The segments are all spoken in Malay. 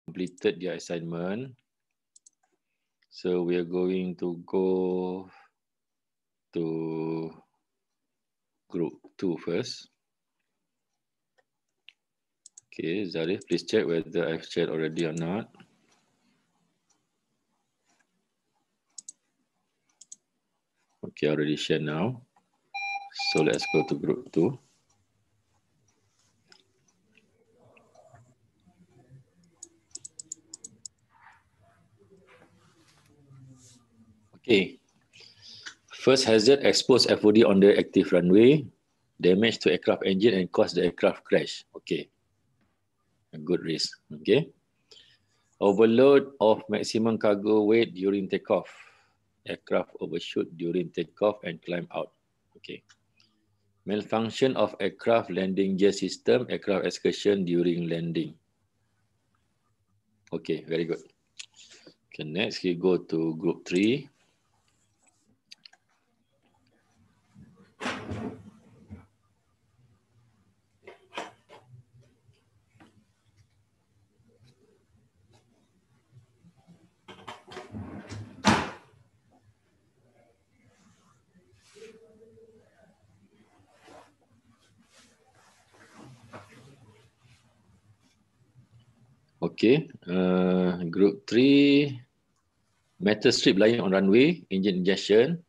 completed their assignment. So we are going to go to group 2 first. Okay, Zarif, please check whether I've shared already or not. Okay, I already shared now. So let's go to group 2. Okay. First hazard, expose FOD on the active runway, damage to aircraft engine and cause the aircraft crash. Okay. A good risk. Okay. Overload of maximum cargo weight during takeoff. Aircraft overshoot during takeoff and climb out. Okay. Malfunction of aircraft landing gear system, aircraft excursion during landing. Okay, very good. Okay, next we go to group 3. Okay, group 3, metal strip lying on runway, engine injection,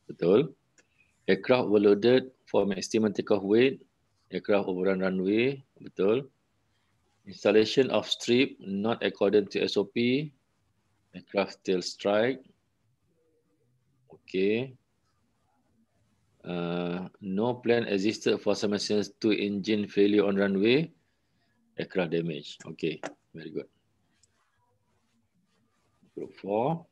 betul. Aircraft overloaded for maximum takeoff weight, aircraft overrun runway, betul. Installation of strip not according to SOP, aircraft tail strike, okay. No plan existed for submersions to engine failure on runway, aircraft damage, okay, very good. Group 4.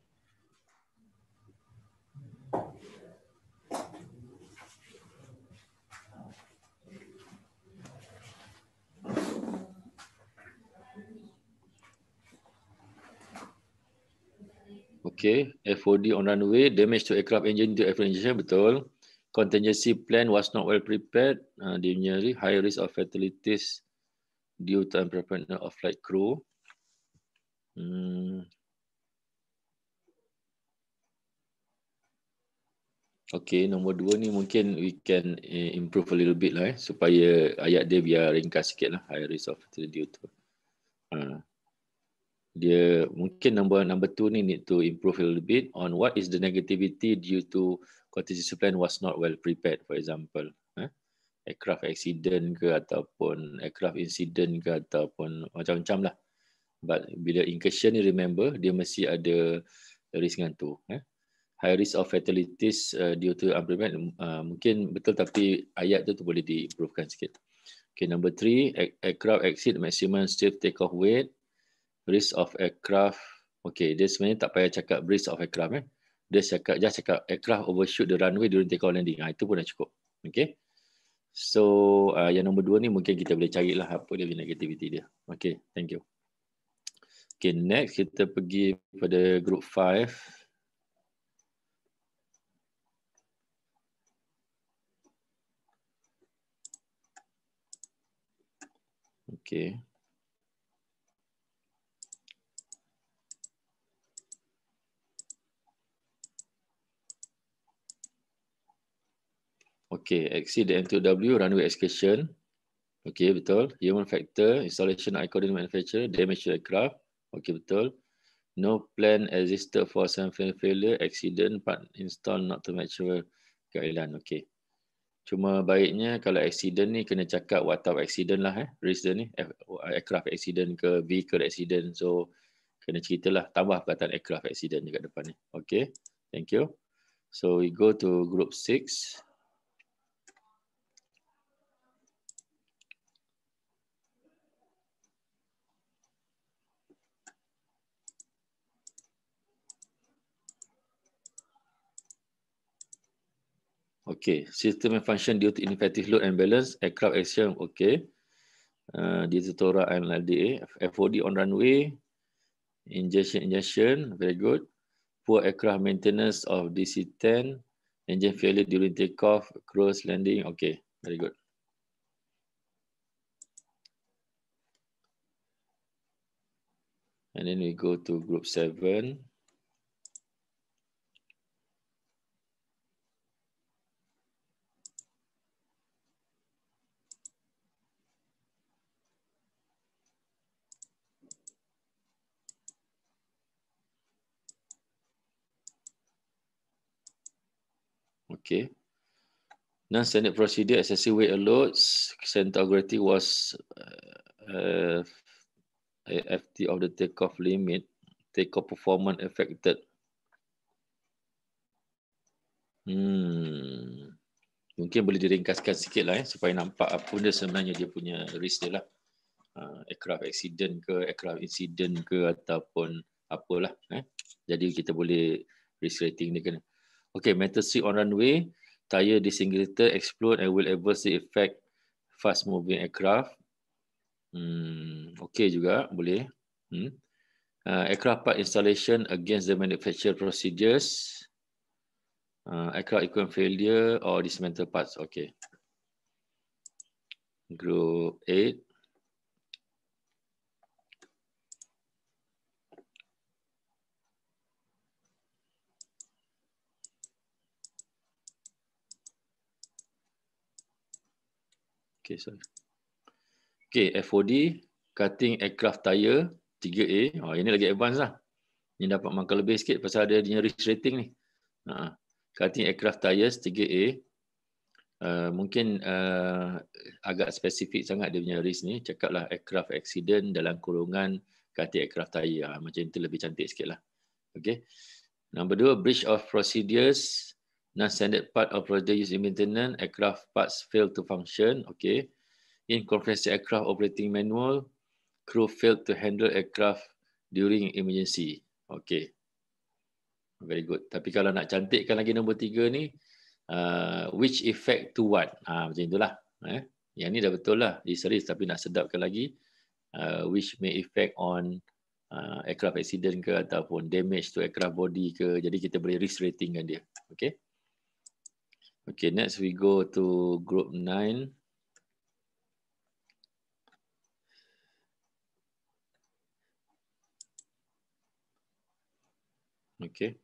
Okay, FOD on runway, damage to aircraft engine to aircraft injection, betul. Contingency plan was not well prepared. Dia punya high risk of fatalities due to unpreparedness of flight crew. Okay, nombor 2 ni mungkin we can improve a little bit lah supaya ayat dia biar ringkas sikit lah. High risk of fatality due to. Dia mungkin number 2 ni need to improve a little bit on what is the negativity due to contingency plan was not well prepared, for example. Aircraft accident ke ataupun aircraft incident ke ataupun macam-macam lah. But bila incursion ni remember dia mesti ada risk dengan tu. High risk of fatalities due to unprepared mungkin betul tapi ayat tu boleh diimprovekan sikit. Okay, number 3, aircraft exceed maximum safe takeoff weight. Risk of aircraft, okay, dia sebenarnya tak payah cakap risk of aircraft. Dia just cakap aircraft overshoot the runway during takeoff landing. Itu pun dah cukup. Okay. So, yang nombor 2 ni mungkin kita boleh carilah apa dia negativity dia. Okay, thank you. Okay, next kita pergi pada group 5. Okay. Okay, exceed the M2W, runway excursion. Okay, betul. Human factor, installation according to manufacturer, damage to aircraft. Okay, betul. No plan existed for some failure, accident, part install not to mature guideline. Okay. Cuma baiknya kalau accident ni kena cakap what type of accident lah. Risk dia ni, aircraft accident ke vehicle accident. So, kena ceritalah, tambah perkataan aircraft accident dekat depan ni. Okay, thank you. So, we go to group 6. Okay, system and function due to ineffective load and balance, aircraft action, okay. Ditatora and LDA, FOD on runway, injection, very good. Poor aircraft maintenance of DC-10, engine failure during takeoff, cruise landing, okay, very good. And then we go to group 7. Okay. Non-standard procedure, excessive weight loads, center of gravity was FT of the takeoff limit, takeoff performance affected. Mungkin boleh diringkaskan sikit lah supaya nampak apa benda sebenarnya dia punya risk dia lah. Aircraft accident ke, aircraft incident ke ataupun apalah. Jadi kita boleh risk rating dia kena. Okay, metal seat on runway, tire disintegrator, explode and will adversely affect fast moving aircraft. Okay juga, boleh. Aircraft part installation against the manufacturer procedures. Aircraft equipment failure or dismantle parts. Okay. Group 8. Okay, sorry. Okay, FOD, cutting aircraft tire 3A. Ini lagi advance lah. Ini dapat markah lebih sikit pasal ada dia risk rating ni. Cutting aircraft tires 3A. Mungkin agak spesifik sangat dia punya risk ni. Cakaplah aircraft accident dalam kurungan cutting aircraft tire. Macam itu lebih cantik sikit lah. Okay. Number 2, breach of procedures. Non-standard part of procedure use in maintenance. Aircraft parts fail to function. Okay. Incomprehensive aircraft operating manual. Crew failed to handle aircraft during emergency. Okay. Very good. Tapi kalau nak cantikkan lagi nombor 3 ni, which effect to what? Macam itulah. Yang ni dah betul lah. Risk tapi nak sedapkan lagi. Which may effect on aircraft accident ke ataupun damage to aircraft body ke. Jadi kita boleh risk ratingkan dia. Okay. Okay, next we go to group 9. Okay.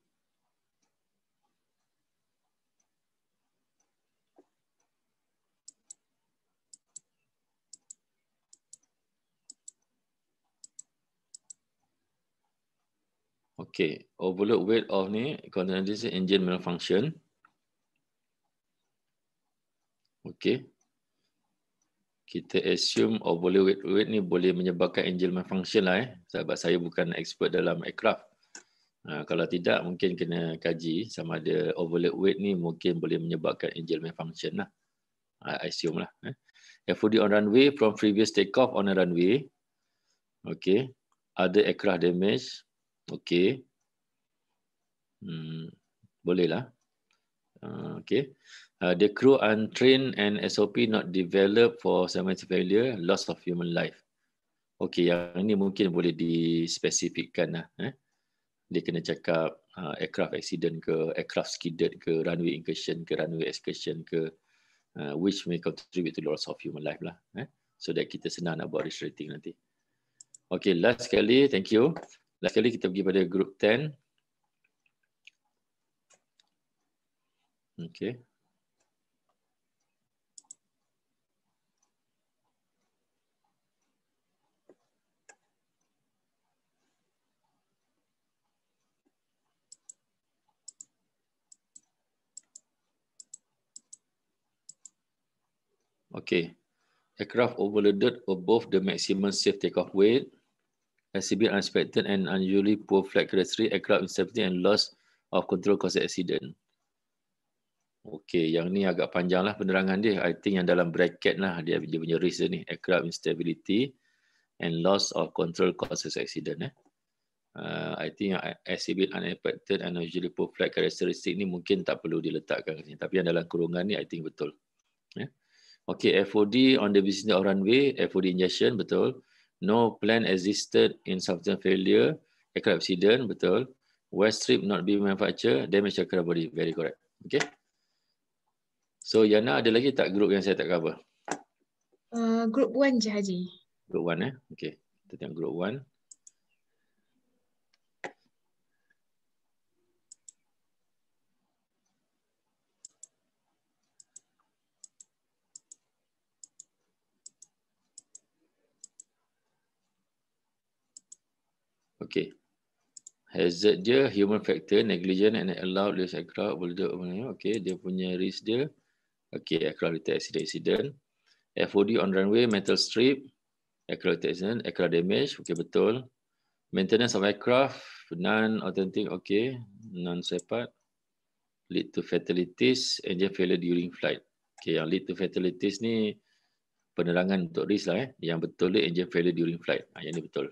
Okay, overload weight of ni, condensation engine malfunction. Okay. Kita assume overload weight ni boleh menyebabkan engine malfunction lah sebab saya bukan expert dalam aircraft. Kalau tidak, mungkin kena kaji sama ada overload weight ni mungkin boleh menyebabkan engine malfunction lah. I assume lah. FOD on runway from previous takeoff on a runway. Okay. Other aircraft damage. Okay. Boleh lah. Okay. The crew untrained and SOP not developed for semantic failure, loss of human life. Okay, yang ini mungkin boleh dispesifikkan lah. Dia kena cakap aircraft accident ke, aircraft skidded ke, runway incursion ke, runway excursion ke, which may contribute to loss of human life lah. So that kita senang nak buat risk rating nanti. Okay, last sekali, thank you. Last sekali kita pergi pada group 10. Okay. Okay. Aircraft overloaded above the maximum safe takeoff weight. Exhibit unexpected and unusually poor flight characteristic, aircraft instability and loss of control cause accident. Okay, yang ni agak panjang lah penerangan dia. I think yang dalam bracket lah dia punya risk dia ni. Aircraft instability and loss of control causes accident. I think exhibit unexpected and unusually poor flight characteristic ni mungkin tak perlu diletakkan sini. Tapi yang dalam kurungan ni I think betul. Okay, FOD on the vicinity of runway, FOD injection, betul. No plan existed in subsequent failure, aircraft accident, betul. West strip not be manufactured, damage aircraft body, very correct. Okay. So Yana, ada lagi tak group yang saya tak cover? Group 1 je Haji. Group 1 Okay. Kita tengok group 1. Okay. Hazard dia, human factor, negligent and allowed less aircraft. Okay, dia punya risk dia. Okay, aircraft related accident. FOD on runway, metal strip, aircraft accident, aircraft damage. Okay, betul. Maintenance of aircraft, non-authentic. Okay, non-sepat. Lead to fatalities, engine failure during flight. Okay, yang lead to fatalities ni penerangan untuk risk lah. Yang betul dia engine failure during flight. Yang ni betul.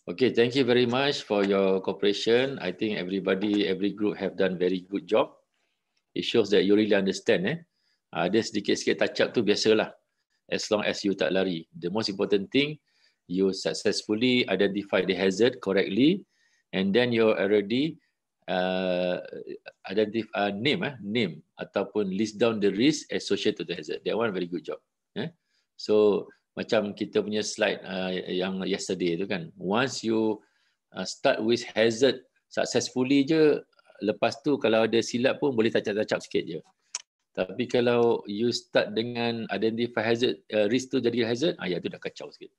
Okay, thank you very much for your cooperation. I think every group have done very good job. It shows that you really understand. Ada sedikit-sedikit touch up tu biasalah. As long as you tak lari. The most important thing, you successfully identify the hazard correctly, and then you already identify name ataupun list down the risk associated to the hazard. That one very good job. So macam kita punya slide yang yesterday tu kan, once you start with hazard successfully je, lepas tu kalau ada silap pun boleh tacap-tacap sikit je. Tapi kalau you start dengan identify hazard, risk tu jadi hazard, ya tu dah kacau sikit.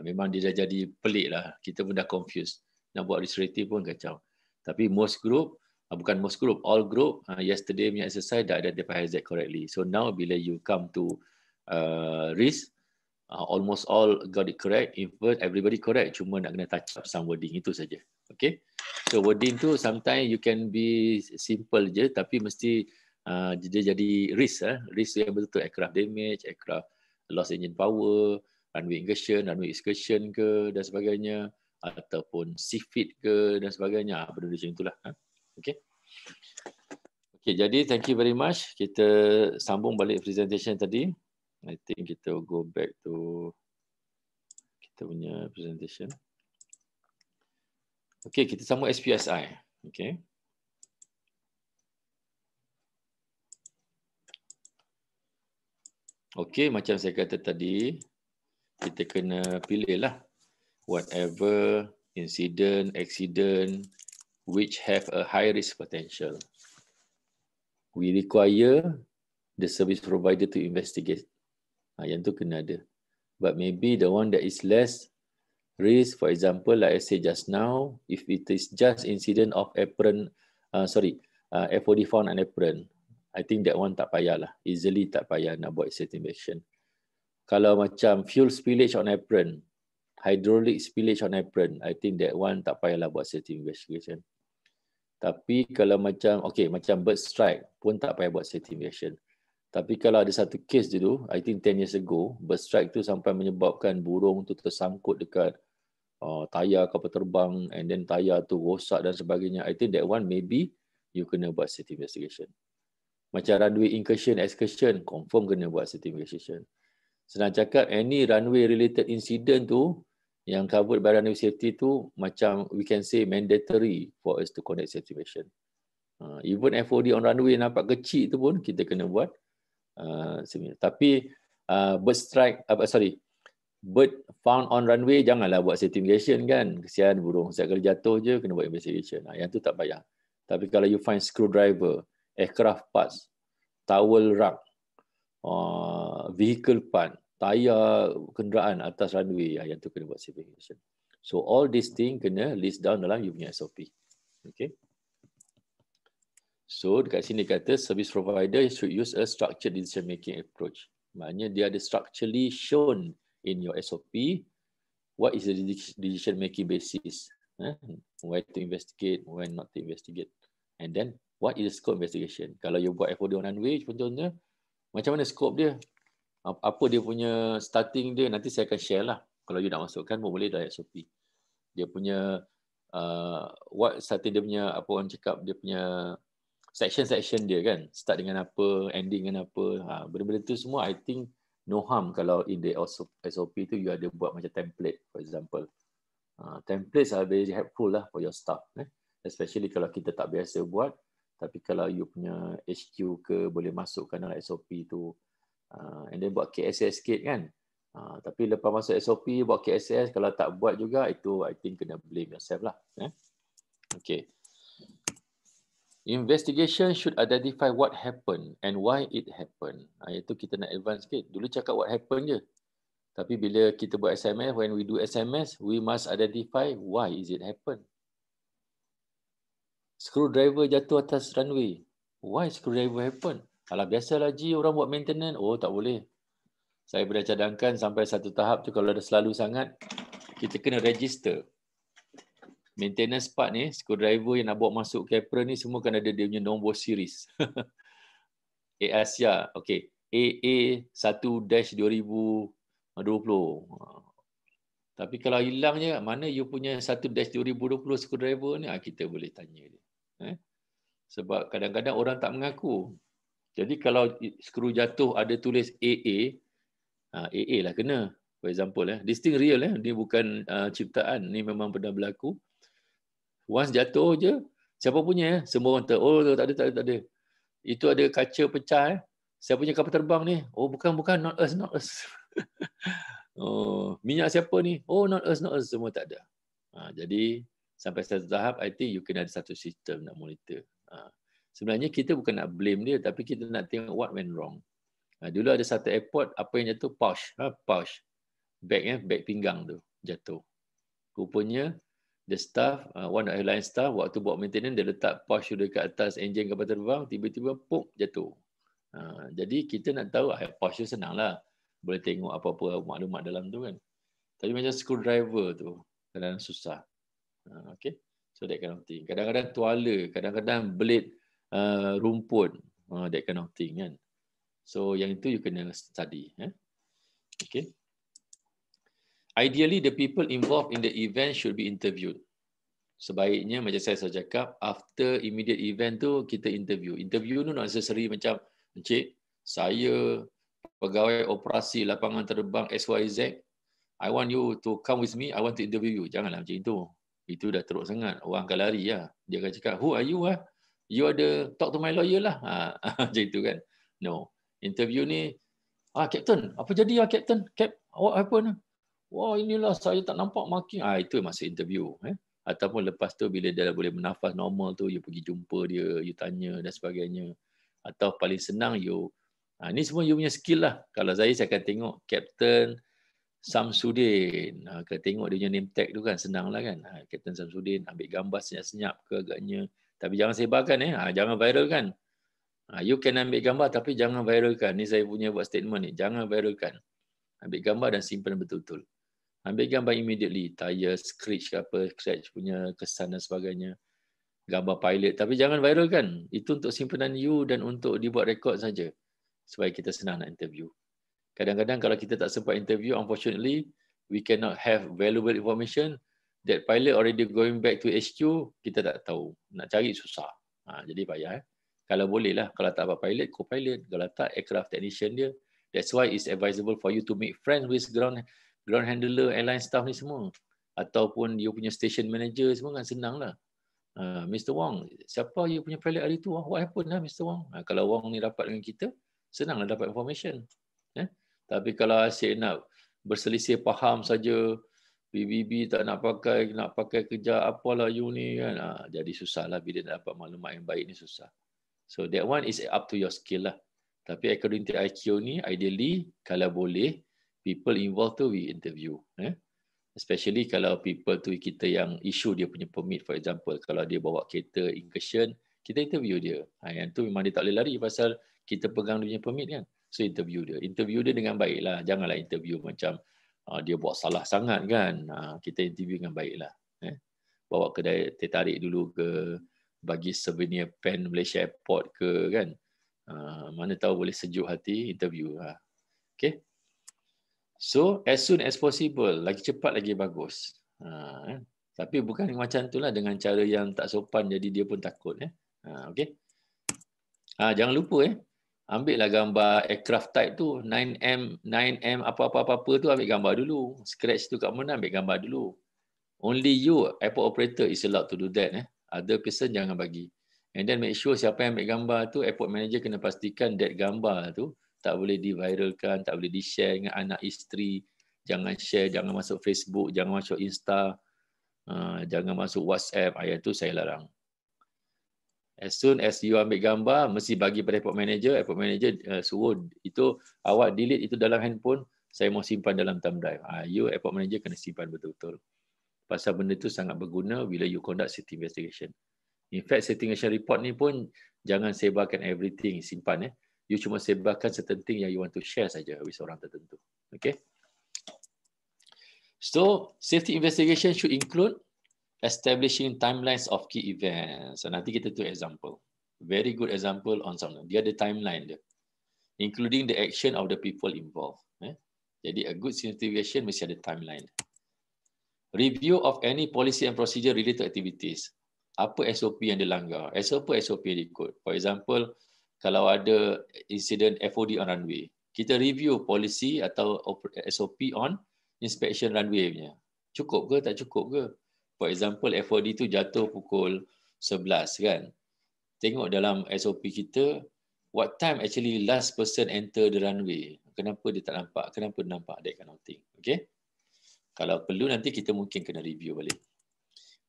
Memang dia dah jadi pelik lah, kita pun dah confused. Nak buat risk rating pun kacau. Tapi most group, bukan most group, all group, yesterday punya exercise dah identify hazard correctly. So now bila you come to risk, almost all got it correct. In fact, everybody correct. Cuma nak kena touch up some wording, itu saja. Okay. So wording tu sometimes you can be simple je, tapi mesti dia jadi risk. Risk yang betul-betul aircraft damage, aircraft loss engine power, runway incursion, runway excursion ke dan sebagainya, ataupun seafit ke dan sebagainya. Benda macam itulah. Okay. Okay, jadi thank you very much. Kita sambung balik presentation tadi. I think kita go back to kita punya presentation. Okay, kita sambung SPSI. Okay. Okay, macam saya kata tadi, kita kena pilih lah whatever incident, accident which have a high risk potential. We require the service provider to investigate. Yang tu kena ada. But maybe the one that is less risk, for example, like I said just now, if it is just incident of apron, FOD found on apron, I think that one tak payah lah. Easily tak payah nak buat safety investigation. Kalau macam fuel spillage on apron, hydraulic spillage on apron, I think that one tak payah lah buat safety investigation. Tapi kalau macam, okay, macam bird strike pun tak payah buat safety investigation. Tapi kalau ada satu case dulu, I think 10 years ago, bird strike tu sampai menyebabkan burung tu tersangkut dekat tayar kapal terbang, and then tayar tu rosak dan sebagainya. I think that one maybe you kena buat safety investigation. Macam runway incursion, excursion, confirm kena buat safety investigation. Senang cakap, any runway related incident tu, yang covered by runway safety tu, macam we can say mandatory for us to conduct safety investigation. Even FOD on runway nampak kecil tu pun kita kena buat. Tapi bird strike, bird found on runway janganlah buat safety investigation kan, kesian burung, sekali jatuh je kena buat investigation. Yang tu tak payah. Tapi kalau you find screwdriver, aircraft parts, towel rug, vehicle part, tayar kenderaan atas runway, yang tu kena buat safety investigation. So all these things kena list down dalam you punya SOP. Okay. So dekat sini kata service provider should use a structured decision making approach. Maknanya dia ada structurally shown in your SOP what is the decision making basis, where to investigate, when not to investigate, and then what is the scope investigation. Kalau you buat FOD on runway contohnya, macam mana scope dia, apa dia punya starting dia, nanti saya akan share lah. Kalau you nak masukkan pun boleh dalam SOP. Dia punya what starting dia punya, apa orang cakap, dia punya section dia kan, start dengan apa, ending dengan apa, benda-benda tu semua I think no harm kalau in the SOP tu you ada buat macam template, for example. Templates are very helpful lah for your staff, especially kalau kita tak biasa buat. Tapi kalau you punya HQ ke boleh masukkan dalam SOP tu, and then buat KSS sikit kan. Tapi lepas masuk SOP buat KSS, kalau tak buat juga, itu I think kena blame yourself lah. Okay. Investigation should identify what happened and why it happened. Itu kita nak advance sikit. Dulu cakap what happened je. Tapi bila kita buat SMS, when we do SMS, we must identify why is it happen. Screwdriver jatuh atas runway. Why screwdriver happen? Alah, biasalah Ji, orang buat maintenance. Oh, tak boleh. Saya pernah cadangkan sampai satu tahap tu kalau dah selalu sangat, kita kena register. Maintenance part ni, screwdriver yang nak bawa masuk ke apron ni semua kan ada dia punya nombor series. Asia, okey. AA1-2020. Tapi kalau hilangnya, mana you punya 1-2020 screwdriver ni? Kita boleh tanya dia. Sebab kadang-kadang orang tak mengaku. Jadi kalau skru jatuh ada tulis AA, AA lah kena. For example, this thing real, ni bukan ciptaan, ni memang pernah berlaku. Once jatuh je, siapa punya? Semua orang tahu, oh tak ada. Itu ada kaca pecah. Saya punya kapal terbang ni. Oh bukan, not us. Oh, minyak siapa ni? Oh not us, semua tak ada. Jadi sampai satu tahap, I think you kena ada satu sistem nak monitor. Sebenarnya kita bukan nak blame dia, tapi kita nak tengok what went wrong. Dulu ada satu airport, apa yang jatuh? Pouch. Bag pinggang tu jatuh. Rupanya the staff, one airline staff, waktu buat maintenance, dia letak pouch tu dekat atas enjin kapal terbang, tiba-tiba pop jatuh. Jadi kita nak tahu, pouch tu senang lah. Boleh tengok apa-apa maklumat dalam tu kan. Tapi macam screwdriver tu, kadang-kadang susah. Okay. So that kind of thing. Kadang-kadang tuala, kadang-kadang blade rumput, that kind of thing kan. So yang itu you kena study. Okay. Ideally, the people involved in the event should be interviewed. Sebaiknya macam saya cakap, after immediate event tu kita interview. Interview tu not necessary macam, Encik, saya pegawai operasi lapangan terbang XYZ, I want you to come with me, I want to interview you. Janganlah macam itu. Itu dah teruk sangat. Orang akan lari lah. Dia akan cakap, who are you? You ada talk to my lawyer lah. Macam itu kan. No. Interview ni, Captain, apa jadi Captain? What happened? Wah, inilah saya tak nampak marking. Itu masa interview. Ataupun lepas tu bila dia dah boleh bernafas normal tu, you pergi jumpa dia, you tanya dan sebagainya. Atau paling senang you, ni semua you punya skill lah. Kalau saya akan tengok Captain Samsudin. Kalau tengok dia punya name tag tu kan, senang lah kan. Captain Samsudin, ambil gambar senyap-senyap ke agaknya. Tapi jangan sebarkan. Jangan viralkan. You can ambil gambar tapi jangan viralkan. Ni saya punya buat statement ni. Jangan viralkan. Ambil gambar dan simpan betul-betul. Ambil gambar immediately. Tayar, scratch ke apa, scratch punya kesan dan sebagainya. Gambar pilot. Tapi jangan viralkan. Itu untuk simpanan you dan untuk dibuat rekod saja. Supaya kita senang nak interview. Kadang-kadang kalau kita tak sempat interview, unfortunately, we cannot have valuable information. That pilot already going back to HQ, kita tak tahu. Nak cari susah. Jadi payah. Kalau boleh lah, kalau tak dapat pilot, co-pilot. Kalau tak, aircraft technician dia. That's why it's advisable for you to make friends with ground handler, airline staff ni semua. Ataupun you punya station manager semua kan senang lah. Mr. Wong, siapa you punya pilot hari tu? What happened lah Mr. Wong? Kalau Wong ni rapat dengan kita, senang lah dapat information. Tapi kalau asyik nak berselisih faham saja, PBB tak nak pakai kerja apalah you ni kan. Jadi susah lah bila nak dapat maklumat yang baik ni susah. So that one is up to your skill lah. Tapi according to IQ ni, ideally kalau boleh, people involved tu we interview. Especially kalau people tu kita yang issue dia punya permit, for example. Kalau dia bawa kereta incursion, kita interview dia. Yang tu memang dia tak boleh lari pasal kita pegang dia punya permit kan. So interview dia. Interview dia dengan baik lah. Janganlah interview macam dia buat salah sangat kan. Kita interview dengan baik lah. Bawa kedai teh tarik dulu ke, bagi souvenir pen Malaysia Airport ke kan. Mana tahu boleh sejuk hati, interview. Okay. So as soon as possible, lagi cepat lagi bagus. Tapi bukan macam itulah dengan cara yang tak sopan jadi dia pun takut. Okay. Jangan lupa ambillah gambar aircraft type tu 9M apa-apa tu, ambil gambar dulu. Scratch tu kat mana, ambil gambar dulu. Only you, airport operator, is allowed to do that. Other person jangan bagi. And then make sure siapa yang ambil gambar tu, airport manager kena pastikan that gambar tu tak boleh di-viralkan, tak boleh di-share dengan anak isteri. Jangan share, jangan masuk Facebook, jangan masuk Insta, jangan masuk WhatsApp. Ayat tu saya larang. As soon as you ambil gambar, mesti bagi pada airport manager suruh itu awak delete itu dalam handphone, saya mau simpan dalam thumb drive. You airport manager kena simpan betul-betul. Pasal benda tu sangat berguna bila you conduct safety investigation. In fact, safety investigation report ni pun jangan sebarkan everything, simpan. You cuma sebarkan certain thing yang you want to share saja with orang tertentu. Okay. So, safety investigation should include establishing timelines of key events. So, nanti kita tu example. Very good example on something. Dia ada timeline dia. Including the action of the people involved. Jadi, a good safety investigation mesti ada timeline. Review of any policy and procedure related to activities. Apa SOP yang dilanggar? SOP yang diikut. For example, kalau ada insiden FOD on runway, kita review policy atau SOP on inspection runway punya. Cukup ke tak cukup ke? For example, FOD tu jatuh pukul 11 kan. Tengok dalam SOP kita, what time actually last person enter the runway. Kenapa dia tak nampak? Kenapa dia nampak? That kind of thing. Okay? Kalau perlu nanti kita mungkin kena review balik.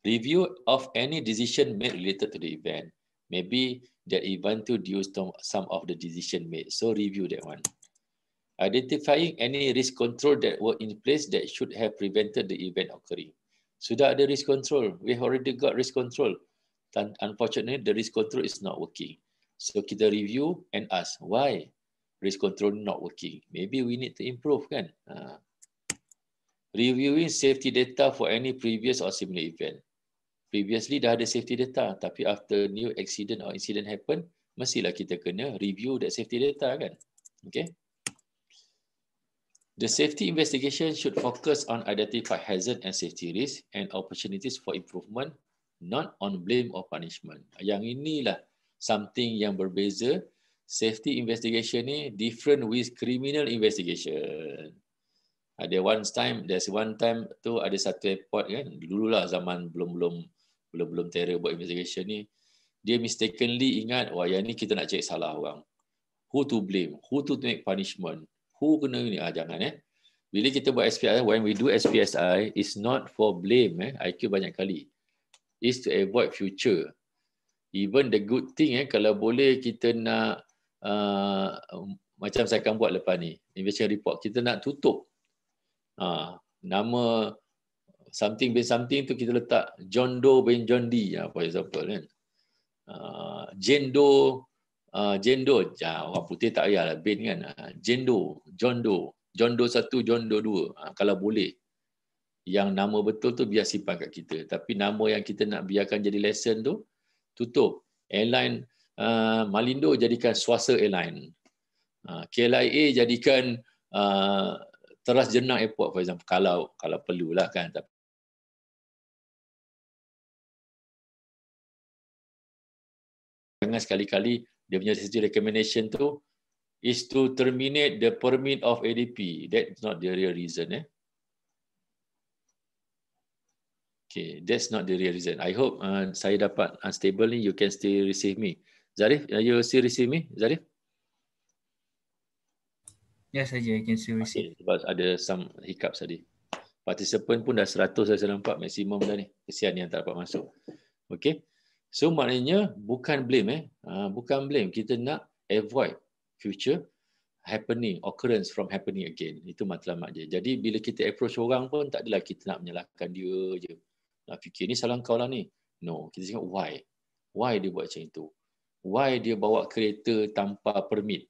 Review of any decision made related to the event. Maybe that event to due to some of the decision made. So review that one. Identifying any risk control that were in place that should have prevented the event occurring. Sudah ada risk control. We have already got risk control. Unfortunately, the risk control is not working. So kita review and ask, why risk control not working? Maybe we need to improve kan? Reviewing safety data for any previous or similar event. Previously dah ada safety data, tapi after new accident or incident happen, mestilah kita kena review that safety data kan? Okay. The safety investigation should focus on identify hazard and safety risk and opportunities for improvement, not on blame or punishment. Yang inilah something yang berbeza. Safety investigation ni different with criminal investigation. There's one time tu ada satu airport kan, dululah zaman belum terror buat investigation ni, dia mistakenly ingat, wah yang ni kita nak cek salah orang. Who to blame? Who to make punishment? Who kena ni? Jangan Bila kita buat SPSI, when we do SPSI, it's not for blame. IQ banyak kali. It's to avoid future. Even the good thing, kalau boleh kita nak, macam saya akan buat lepas ni, investigation report, kita nak tutup. Nama something bin something tu kita letak John Doe bin John D, for example kan. Jane Doe, orang putih tak payahlah bin kan. Jane Doe, John Doe 1, John Doe 2. Kalau boleh. Yang nama betul tu biar simpan kat kita. Tapi nama yang kita nak biarkan jadi lesson tu, tutup. Airline Malindo jadikan Swasta Airline. KLIA jadikan Teras Jenang Airport, for example. Kalau perlulah kan. Jangan sekali-kali dia punya safety recommendation tu is to terminate the permit of ADP. That's not the real reason. Okay, that's not the real reason. I hope saya dapat unstable ni, you can still receive me. Zarif, you still receive me? Zarif? Yes, saja, I can still receive. Okay, sebab ada some hiccups tadi. Participant pun dah 100 saya nampak, maksimum dah ni. Kesian yang tak dapat masuk. Okay. So maknanya bukan blame bukan blame, kita nak avoid future happening, occurrence from happening again. Itu matlamat dia. Jadi bila kita approach orang pun tak adalah kita nak menyalahkan dia je. Nak fikir ni salah kau lah ni. No, kita cakap why? Why dia buat macam itu? Why dia bawa kereta tanpa permit?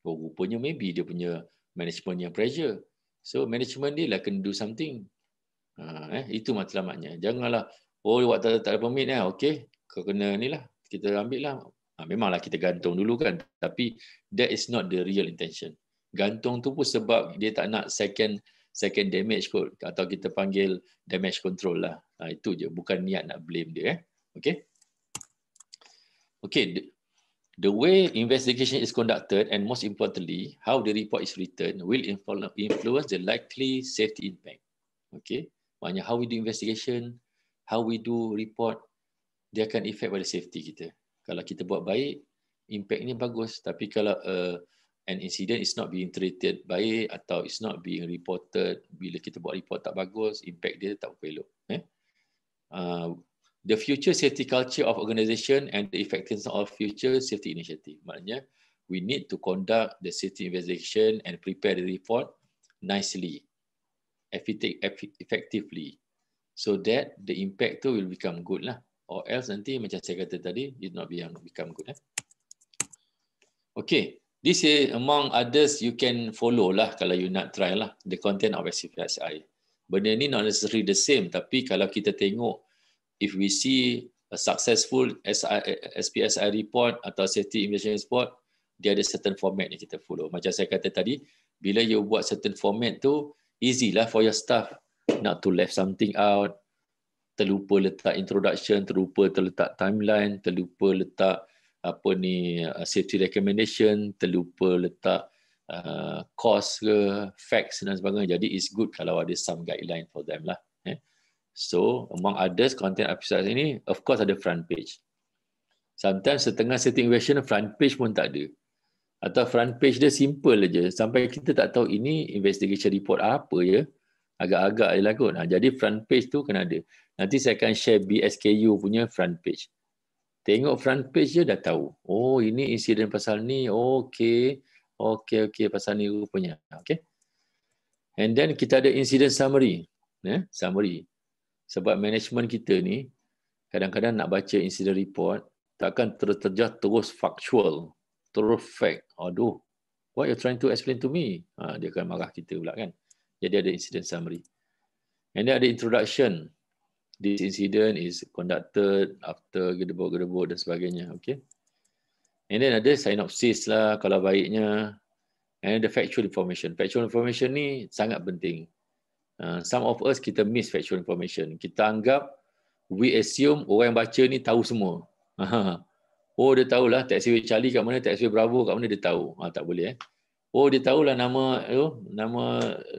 Oh, rupanya maybe dia punya management yang pressure. So management dia lah kena do something. Itu matlamatnya. Janganlah waktu tak ada permit okey, kau kena ni lah, kita ambil lah. Memanglah kita gantung dulu kan, tapi that is not the real intention. Gantung tu pun sebab dia tak nak second damage kot, atau kita panggil damage control lah. Itu je, bukan niat nak blame dia. Okay. The way investigation is conducted and most importantly how the report is written will influence the likely safety impact. Okay, maknanya how we do investigation, how we do report, dia akan effect pada safety kita. Kalau kita buat baik, impact-nya bagus. Tapi kalau an incident is not being treated baik atau is not being reported, bila kita buat report tak bagus, impact dia tak elok. The future safety culture of organisation and the effectiveness of future safety initiative. Maknanya, we need to conduct the safety investigation and prepare the report nicely, effectively, so that the impact tu will become good lah. Or else nanti macam saya kata tadi, it not become good. Okay, this is among others you can follow lah kalau you nak try lah the content of SPSI. Benda ni not necessarily the same, tapi kalau kita tengok, if we see a successful SPSI report atau safety investigation report, dia ada certain format yang kita follow. Macam saya kata tadi, bila you buat certain format tu, easy lah for your staff not to left something out, terlupa letak introduction, terlupa terletak timeline, terlupa letak safety recommendation, terlupa letak cost ke, facts dan sebagainya. Jadi it's good kalau ada some guideline for them lah. So among others, content episode ini of course ada front page. Sometimes setengah safety investigation front page pun tak ada. Atau front page dia simple aja sampai kita tak tahu ini investigation report apa ya. Agak-agak je lah kot. Jadi front page tu kena ada. Nanti saya akan share BSKU punya front page. Tengok front page je dah tahu. Oh, ini insiden pasal ni. Okey, pasal ni rupanya. Okay. And then kita ada incident summary. Summary. Sebab management kita ni kadang-kadang nak baca incident report takkan terus factual, terus fact. Aduh, what you trying to explain to me? Dia akan marah kita pula kan. Jadi ada incident summary. And then ada introduction. This incident is conducted after gedebuk-gedebuk dan sebagainya. Okay. And then ada synopsis lah kalau baiknya. And the factual information. Factual information ni sangat penting. Some of us kita miss factual information. Kita anggap, we assume orang yang baca ni tahu semua. Oh dia tahulah taxiway Charlie kat mana, taxiway Bravo kat mana dia tahu. Tak boleh Oh dia tahulah nama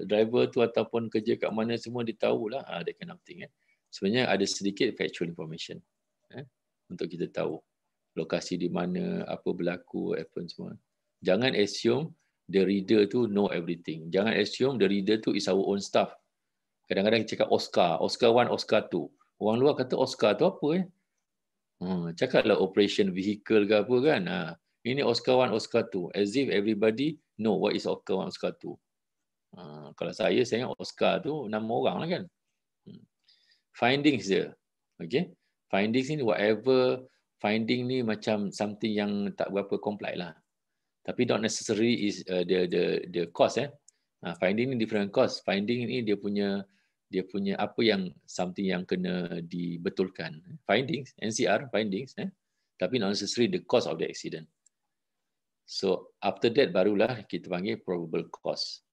driver tu ataupun kerja kat mana semua dia tahulah. That kind of thing. Sebenarnya ada sedikit factual information untuk kita tahu lokasi di mana, apa berlaku, apa semua. Jangan assume the reader tu know everything. Jangan assume the reader tu is our own staff. Kadang-kadang cakap Oscar 1, Oscar 2. Orang luar kata Oscar tu apa cakaplah operation vehicle ke apa kan. Ini Oscar 1, Oscar 2. As if everybody know what is Oscar 1, Oscar 2. Kalau saya ingat Oscar tu nama orang lah kan. Findings dia. Okay. Findings ni whatever finding ni macam something yang tak berapa comply lah. Tapi not necessarily is the cost. Finding ni different cost. Finding ni dia punya apa yang something yang kena dibetulkan. Findings, NCR findings, tapi not necessarily the cause of the accident. So after that barulah kita panggil probable cause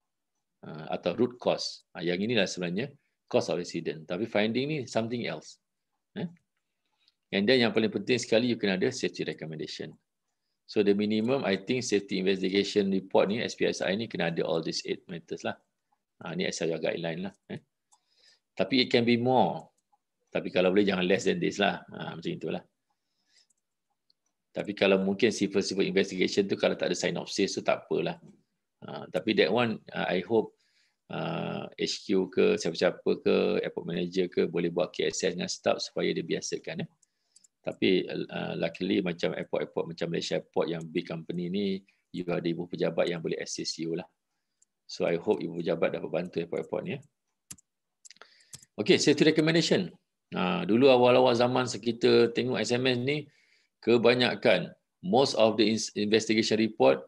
atau root cause. Yang inilah sebenarnya cause of accident. Tapi finding ni something else. And then yang paling penting sekali you kena ada safety recommendation. So the minimum I think safety investigation report ni SPSI ni kena ada all these 8 matters lah. Ni SIA guideline lah. Tapi it can be more. Tapi kalau boleh jangan less than this lah. Macam itulah. Tapi kalau mungkin civil investigation tu kalau tak ada synopsis tu tak apalah. Tapi that one I hope HQ ke siapa-siapa ke airport manager ke boleh buat KSS dengan staff supaya dia biasakan. Tapi luckily macam airport macam Malaysia Airport yang big company ni you ada ibu pejabat yang boleh assist you lah. So I hope ibu pejabat dapat bantu airport ni. Okay, safety recommendation. Dulu awal-awal zaman kita tengok SMS ni, kebanyakan, most of the investigation report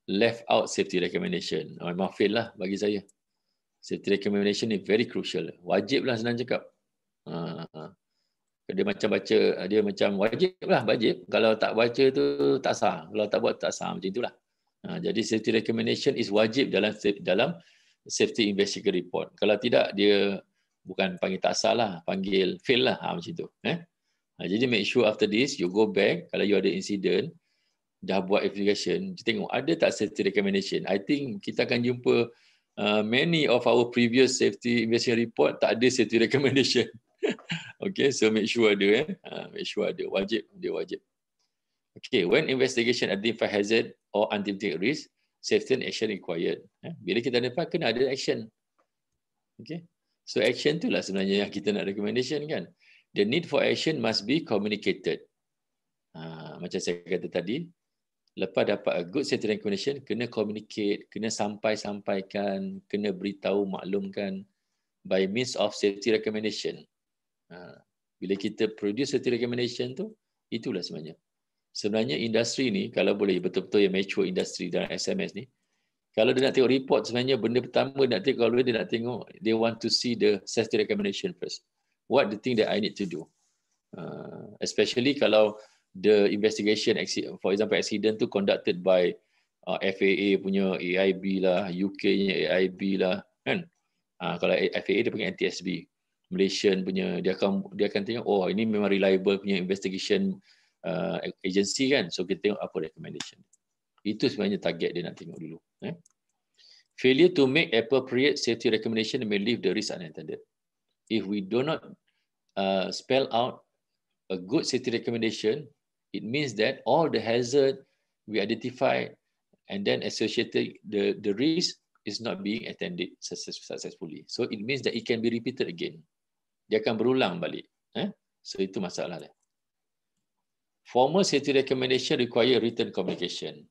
left out safety recommendation. Memang fail lah bagi saya. Safety recommendation ni very crucial. Wajib lah senang cakap. Dia macam baca, dia macam wajib lah, wajib. Kalau tak baca tu tak sah. Kalau tak buat tak sah, macam itulah. Jadi safety recommendation is wajib dalam safety investigation report. Kalau tidak, dia bukan panggil tak sah lah, panggil fail lah, macam itu. Jadi make sure after this, you go back, kalau you ada incident, dah buat investigation, tengok ada tak safety recommendation. I think kita akan jumpa many of our previous safety investigation report, tak ada safety recommendation. Okay, so make sure ada. Make sure ada, wajib, dia wajib. Okay, when investigation identify hazard or anticipated risk, safety and action required. Bila kita identify, kena ada action. Okay. So action tu lah sebenarnya yang kita nak recommendation kan. The need for action must be communicated. Macam saya kata tadi, Lepas dapat a good safety recommendation, kena communicate, kena sampaikan, kena beritahu, maklumkan by means of safety recommendation. Bila kita produce safety recommendation tu, itulah sebenarnya. Sebenarnya industri ni, kalau boleh betul-betul yang mature industri dalam SMS ni, kalau dia nak tengok report, sebenarnya benda pertama nak tengok, kalau dia nak tengok, they want to see the safety recommendation first. What the thing that I need to do? Especially kalau the investigation, for example, accident tu conducted by FAA punya AIB lah, UK nya AIB lah, kan? Kalau FAA dia panggil NTSB, Malaysian punya, dia akan tengok, oh ini memang reliable punya investigation agency kan, so kita tengok apa recommendation. Itu sebenarnya target dia nak tengok dulu. Failure to make appropriate safety recommendation may leave the risk unintended. If we do not spell out a good safety recommendation, it means that all the hazard we identify and then associated the risk is not being attended successfully. So it means that it can be repeated again. Dia akan berulang balik. So itu masalah dia. Formal safety recommendation require written communication.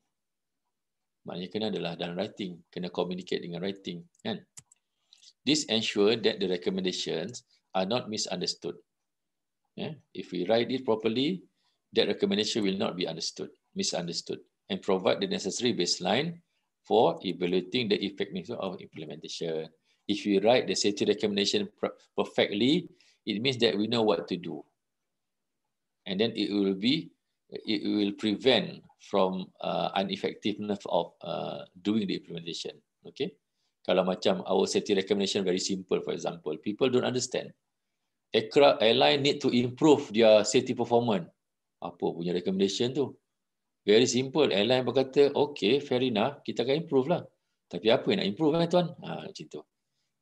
Maknanya kena adalah dalam writing, kena communicate dengan writing, kan? This ensure that the recommendations are not misunderstood. If we write it properly, that recommendation will not be misunderstood, and provide the necessary baseline for evaluating the effectiveness of implementation. If we write the safety recommendation perfectly, it means that we know what to do, and then it will prevent from ineffectiveness of doing the implementation. Okay, kalau macam our safety recommendation very simple, for example, people don't understand. Airline need to improve their safety performance. Apa punya recommendation tu? Very simple. Airline berkata, okay, fair enough, kita akan improve lah. Tapi apa yang nak improve kan tuan? Macam tu.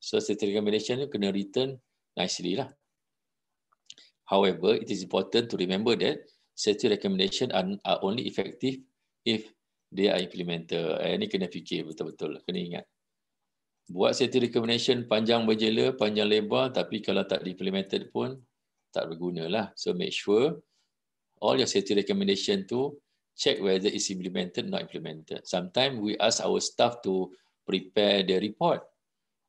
So safety recommendation tu kena written nicely lah. However, it is important to remember that safety recommendation are only effective if they are implemented. Ini kena fikir betul-betul. Kena ingat. Buat safety recommendation panjang berjela, panjang lebar, tapi kalau tak implemented pun tak berguna lah. So make sure all your safety recommendation tu check whether it's implemented or not implemented. Sometimes we ask our staff to prepare the report.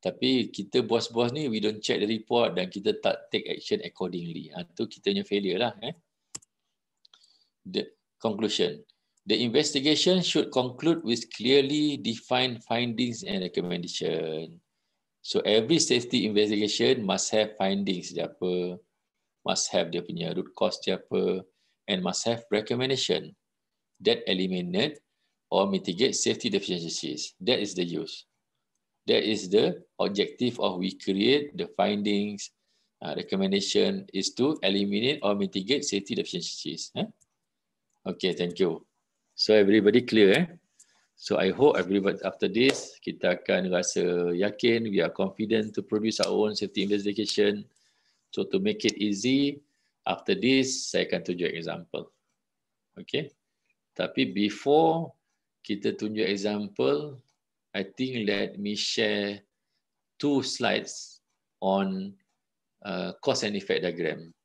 Tapi kita bos-bos ni, we don't check the report dan kita tak take action accordingly. Itu kita punya failure lah. The conclusion. The investigation should conclude with clearly defined findings and recommendation. So every safety investigation must have findings dia apa, must have dia punya root cause dia apa, and must have recommendation that eliminate or mitigate safety deficiencies. That is the use. That is the objective of we create the findings. Recommendation is to eliminate or mitigate safety deficiencies. Okay, thank you. So everybody clear? So I hope everybody after this, kita akan rasa yakin, we are confident to produce our own safety investigation. So to make it easy, after this, saya akan tunjuk example. Okay? Tapi before kita tunjuk example, I think let me share 2 slides on cause and effect diagram.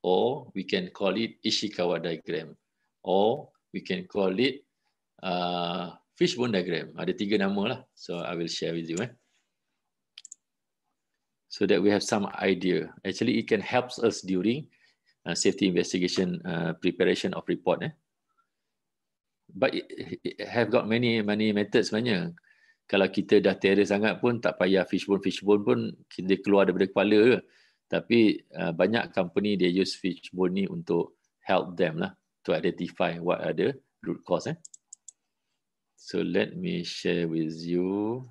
Or we can call it Ishikawa diagram. Or we can call it fishbone diagram. Ada 3 nama lah. So I will share with you. So that we have some idea. Actually, it can help us during safety investigation preparation of report. But it have got many methods sebenarnya. Kalau kita dah terror sangat pun tak payah fishbone pun dia keluar daripada kepala. Tapi banyak company dia use fishbone ni untuk help them lah to identify what are the root cause. So let me share with you.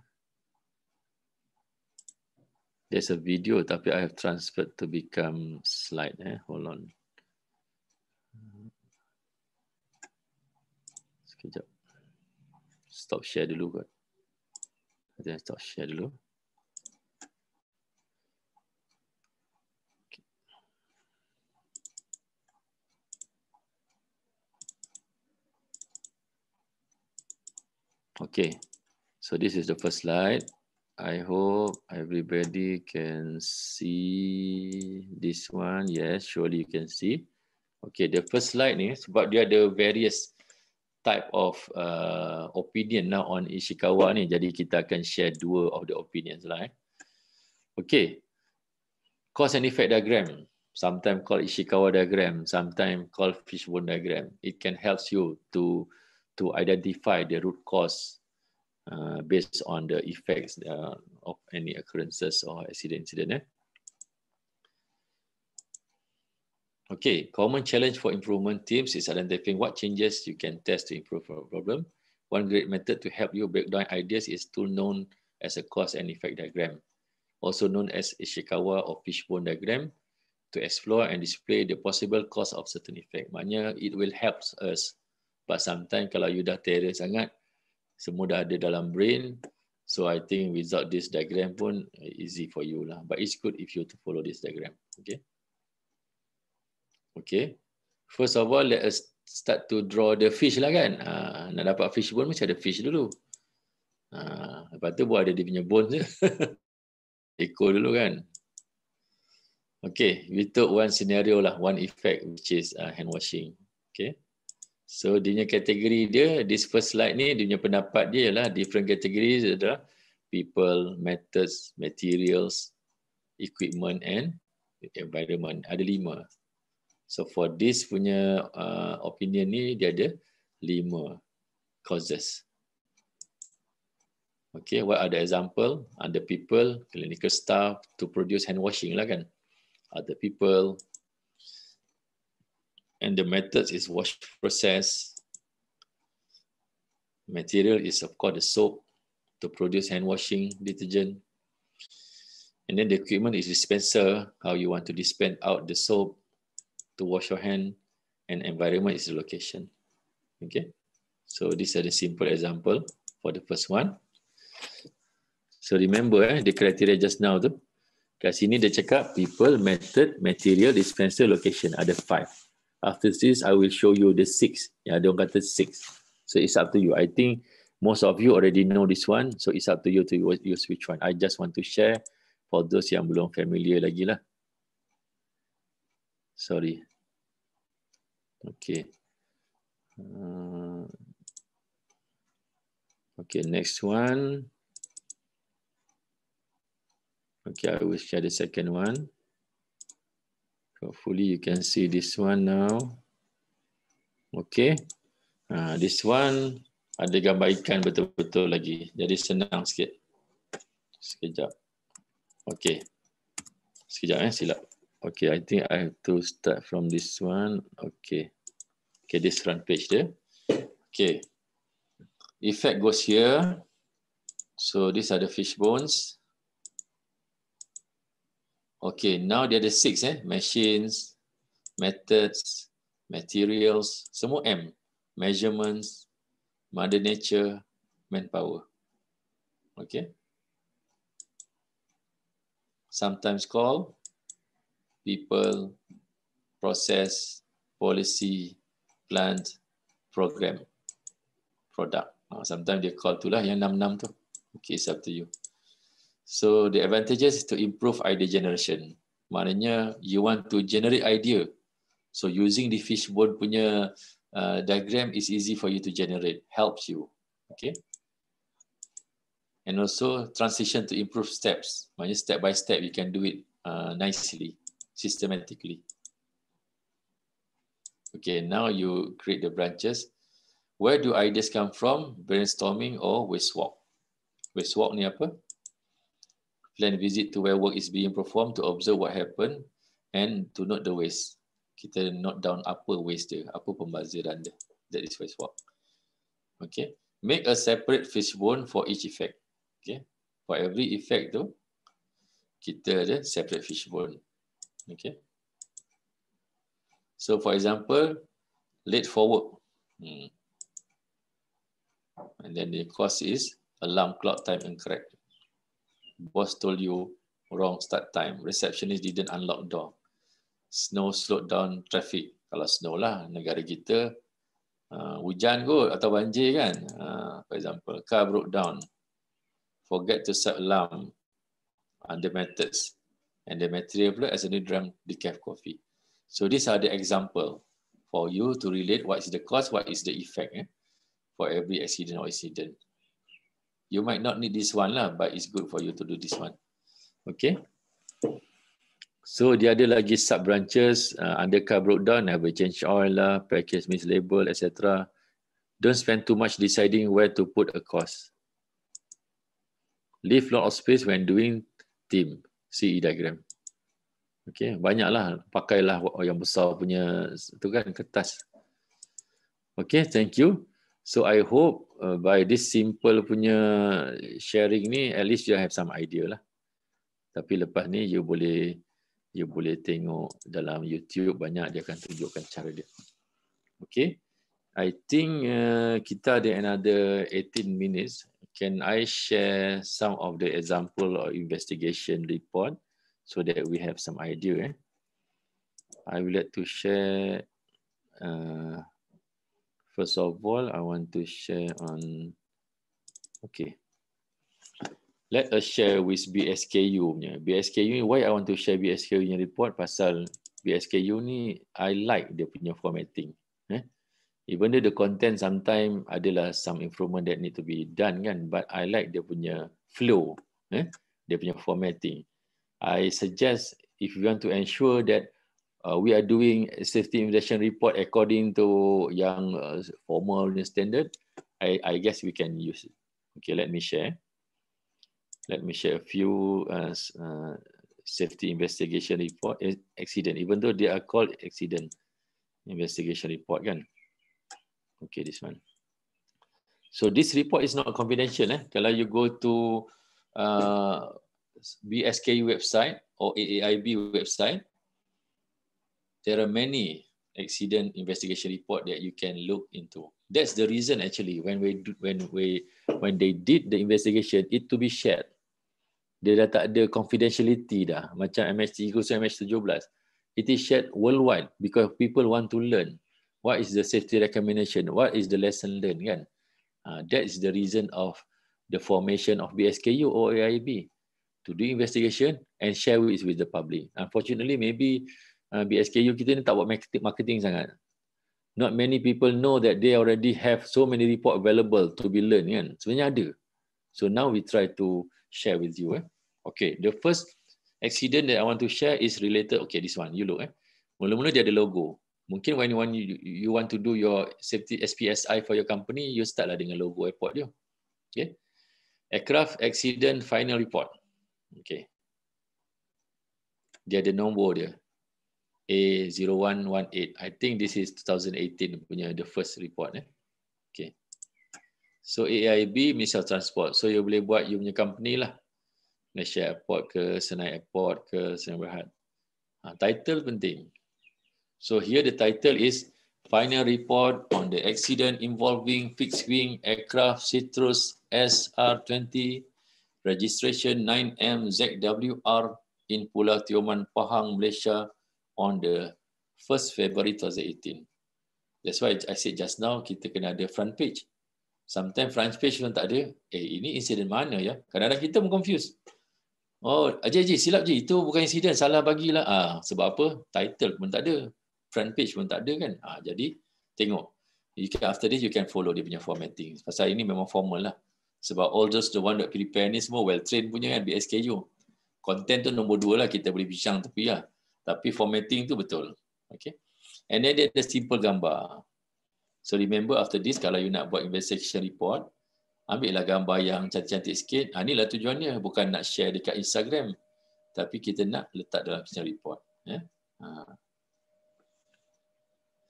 There's a video tapi I have transferred to become slide. Hold on. Sekejap. Stop share dulu kot. Stop share dulu. Okay, so this is the first slide. I hope everybody can see this one. Yes, surely you can see. Okay, the first slide ni sebab dia ada various type of opinion now on Ishikawa ni. Jadi kita akan share dua of the opinions lah. Okay. Cause and effect diagram. Sometimes called Ishikawa diagram. Sometimes called fishbone diagram. It can help you to identify the root cause based on the effects of any occurrences or incident. Okay, common challenge for improvement teams is identifying what changes you can test to improve a problem. One great method to help you break down ideas is tool known as a cause and effect diagram, also known as Ishikawa or fishbone diagram, to explore and display the possible cause of certain effect. Maknanya it will help us, but sometimes kalau you dah terror sangat, semua dah ada dalam brain, so I think without this diagram pun easy for you lah. But it's good if you to follow this diagram. Okay. Okay. First of all, let us start to draw the fish lah kan. Nak dapat fish bone mesti ada fish dulu. Lepas tu buat ada dia punya bones je. Ekor dulu kan. Okay, we took one scenario lah, one effect which is hand washing. Okay. So dia punya kategori dia, this first slide ni, dia punya pendapat dia ialah different categories adalah people, methods, materials, equipment and environment. Ada 5. So for this punya opinion ni, dia ada 5 causes. Okay, what are the example? Ada people, clinical staff to produce hand washing lah kan. Other people, and the methods is wash process. Material is of course the soap to produce hand washing detergent. And then the equipment is dispenser, how you want to dispense out the soap to wash your hand, and environment is the location. Okay, so these are the simple example for the first one. So remember the criteria just now tu. Kat sini dia cakap people, method, material, dispenser, location. Ada 5. After this, I will show you the 6. Yang ada orang kata 6. So it's up to you. I think most of you already know this one. So it's up to you to use which one. I just want to share for those yang belum familiar lagi lah. Sorry. Okay. Okay, next one. Okay, I will share the second one. Hopefully you can see this one now. Okay. This one ada gambar ikan betul-betul lagi. Jadi senang sikit. Sekejap. Okay. Sekejap silap. Okay, I think I have to start from this one. Okay. Okay, this front page there. Okay. Effect goes here. So these are the fish bones. Okay, now there are 6 machines, methods, materials, semua M. Measurements, Mother Nature, manpower. Okay. Sometimes called people, process, policy, plant, program, product. Sometimes they call tu lah yang 6 tu. Okay, it's up to you. So the advantages is to improve idea generation. Maknanya you want to generate idea. So using the fishbone punya diagram is easy for you to generate. Helps you. Okay. And also transition to improve steps. Maknanya step by step you can do it nicely, systematically. Okay, now you create the branches. Where do ideas come from? Brainstorming or waste walk? Waste walk ni apa? Plan visit to where work is being performed to observe what happened and to note the waste. Kita note down apa waste dia, apa pembaziran dia. That is waste walk. Okay. Make a separate fishbone for each effect. Okay. For every effect tu, kita ada separate fishbone. Okay. So for example, late for work. And then the cause is alarm clock time incorrect. Boss told you wrong start time. Receptionist didn't unlock door. Snow slowed down traffic. Kalau snow lah, negara kita hujan kot atau banjir kan. For example, car broke down. Forget to set alarm. The methods. And the material pula as a new drum decaf coffee. So these are the example for you to relate what is the cause, what is the effect. for every accident or incident. You might not need this one lah, but it's good for you to do this one. Okay. So dia ada lagi sub branches, undercar breakdown, never change oil lah, package mislabel, etc. Don't spend too much deciding where to put a cost. Leave lot of space when doing team, CE diagram. Okay, banyaklah, pakailah yang besar punya tu kan, kertas. Okay, thank you. So I hope by this simple punya sharing ni, at least you have some idea lah. Tapi lepas ni you boleh tengok dalam YouTube, banyak dia akan tunjukkan cara dia. Okay, I think kita ada another 18 minutes. Can I share some of the example or investigation report so that we have some idea? I would like to share. First of all, I want to share on. Okay. Let us share with BSKU punya. BSKU ni, why I want to share BSKU punya report, pasal BSKU ni I like dia punya formatting. Even though the content sometimes adalah some improvement that need to be done kan, but I like dia punya flow, dia punya formatting. I suggest if you want to ensure that we are doing a safety investigation report according to yang formal standard, I guess we can use it. Okay, let me share. Let me share a few safety investigation report, accident, even though they are called accident investigation report kan. Okay, this one. So this report is not confidential. Kalau you go to BSKU website or AAIB website, there are many accident investigation report that you can look into. That's the reason actually when they did the investigation, it to be shared. Dia dah tak ada confidentiality dah, macam MH3 khusus MH17. It is shared worldwide because people want to learn what is the safety recommendation, what is the lesson learned kan. That is the reason of the formation of BSKU or AIB, to do investigation and share it with the public. Unfortunately, maybe BSKU kita ni tak buat marketing sangat. Not many people know that they already have so many report available to be learned kan. Sebenarnya ada. So now we try to share with you. Okay, the first accident that I want to share is related. Okay, this one. You look. Mula-mula dia ada logo. Mungkin when you want to do your safety SPSI for your company, you start lah dengan logo airport dia. Okay. Aircraft accident final report. Okay. Dia ada nombor dia. A0118. I think this is 2018 punya the first report. Okay. So AIB, Ministry of Transport. So you boleh buat you punya company lah. Malaysia Airport ke, Senai Airport ke, Senai Berhad. Title penting. So here the title is Final Report on the Accident Involving Fixed Wing Aircraft Citrus SR20 Registration 9M-ZWR in Pulau Tioman, Pahang, Malaysia on the 1st February 2018. That's why I said just now kita kena ada front page. Sometimes front page pun tak ada. Ini insiden mana ya? Kadang-kadang kita pun confused. Oh, Haji silap je, itu bukan insiden, salah bagilah. Sebab apa? Title pun tak ada. Front page pun tak ada kan. Jadi tengok. After this you can follow dia punya formatting. Pasal ini memang formal lah. Sebab all those the one that prepare ni semua well trained punya kan, BSKU. Content tu nombor 2 lah, kita boleh bincang tepi lah. Tapi formatting tu betul. Okay. And then dia ada simple gambar. So remember after this, kalau you nak buat investigation report, ambillah gambar yang cantik-cantik sikit. Inilah tujuannya. Bukan nak share dekat Instagram. Tapi kita nak letak dalam investigation report.